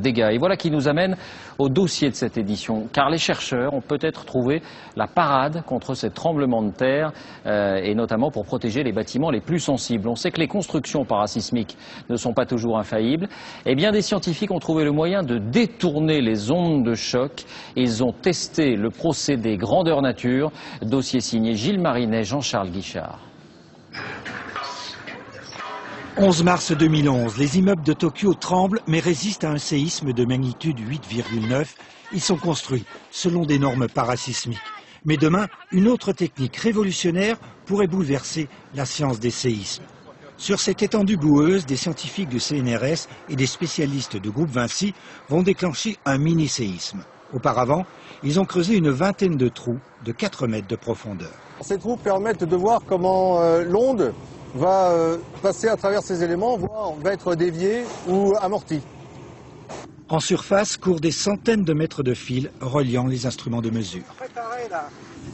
dégâts. Et voilà qui nous amène au dossier de cette édition, car les chercheurs ont peut-être trouvé la parade contre ces tremblements de terre, et notamment pour protéger les bâtiments les plus sensibles. On sait que les constructions parasismiques ne sont pas toujours infaillibles, et bien des scientifiques ont trouvé le moyen de détourner les ondes de choc. Ils ont testé le procédé grandeur nature. Dossier signé Gilles Marinet, Jean-Charles Guichard. 11 mars 2011, les immeubles de Tokyo tremblent mais résistent à un séisme de magnitude 8,9. Ils sont construits selon des normes parasismiques. Mais demain, une autre technique révolutionnaire pourrait bouleverser la science des séismes. Sur cette étendue boueuse, des scientifiques du CNRS et des spécialistes de groupe Vinci vont déclencher un mini-séisme. Auparavant, ils ont creusé une vingtaine de trous de 4 mètres de profondeur. Ces trous permettent de voir comment l'onde va passer à travers ces éléments, voire va être déviée ou amortie. En surface, courent des centaines de mètres de fils reliant les instruments de mesure.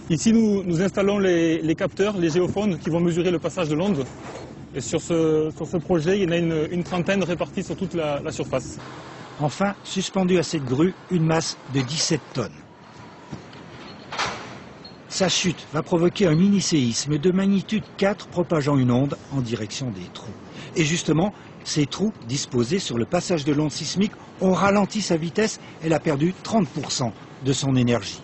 Ici, nous installons les capteurs, les géophones qui vont mesurer le passage de l'onde. Et sur ce projet, il y en a une trentaine répartis sur toute la surface. Enfin, suspendu à cette grue, une masse de 17 tonnes. Sa chute va provoquer un mini-séisme de magnitude 4 propageant une onde en direction des trous. Et justement, ces trous disposés sur le passage de l'onde sismique ont ralenti sa vitesse. Elle a perdu 30% de son énergie.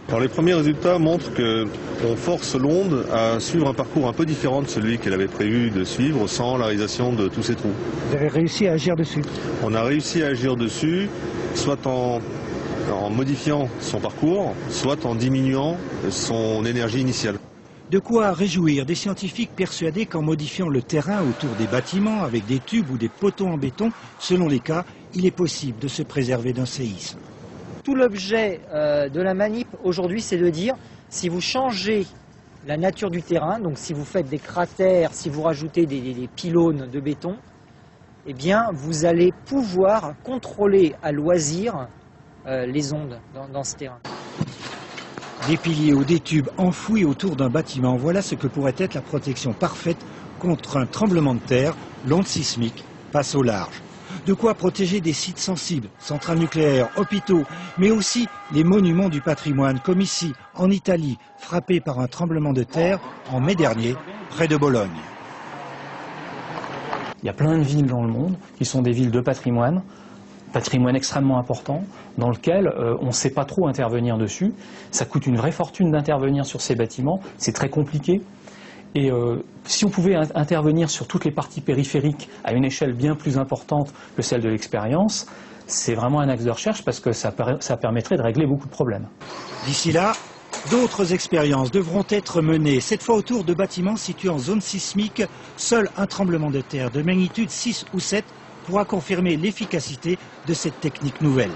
Alors les premiers résultats montrent qu'on force l'onde à suivre un parcours un peu différent de celui qu'elle avait prévu de suivre sans la réalisation de tous ces trous. Vous avez réussi à agir dessus? On a réussi à agir dessus, soit en modifiant son parcours, soit en diminuant son énergie initiale. De quoi réjouir des scientifiques persuadés qu'en modifiant le terrain autour des bâtiments avec des tubes ou des poteaux en béton, selon les cas, il est possible de se préserver d'un séisme. Tout l'objet de la manip aujourd'hui, c'est de dire, si vous changez la nature du terrain, donc si vous faites des cratères, si vous rajoutez des pylônes de béton, eh bien vous allez pouvoir contrôler à loisir les ondes dans ce terrain. Des piliers ou des tubes enfouis autour d'un bâtiment, voilà ce que pourrait être la protection parfaite contre un tremblement de terre. L'onde sismique passe au large. De quoi protéger des sites sensibles, centrales nucléaires, hôpitaux, mais aussi les monuments du patrimoine, comme ici, en Italie, frappés par un tremblement de terre en mai dernier, près de Bologne. Il y a plein de villes dans le monde qui sont des villes de patrimoine extrêmement important, dans lequel on ne sait pas trop intervenir dessus. Ça coûte une vraie fortune d'intervenir sur ces bâtiments, c'est très compliqué. Et si on pouvait intervenir sur toutes les parties périphériques à une échelle bien plus importante que celle de l'expérience, c'est vraiment un axe de recherche parce que ça permettrait de régler beaucoup de problèmes. D'ici là, d'autres expériences devront être menées, cette fois autour de bâtiments situés en zone sismique. Seul un tremblement de terre de magnitude 6 ou 7 pourra confirmer l'efficacité de cette technique nouvelle.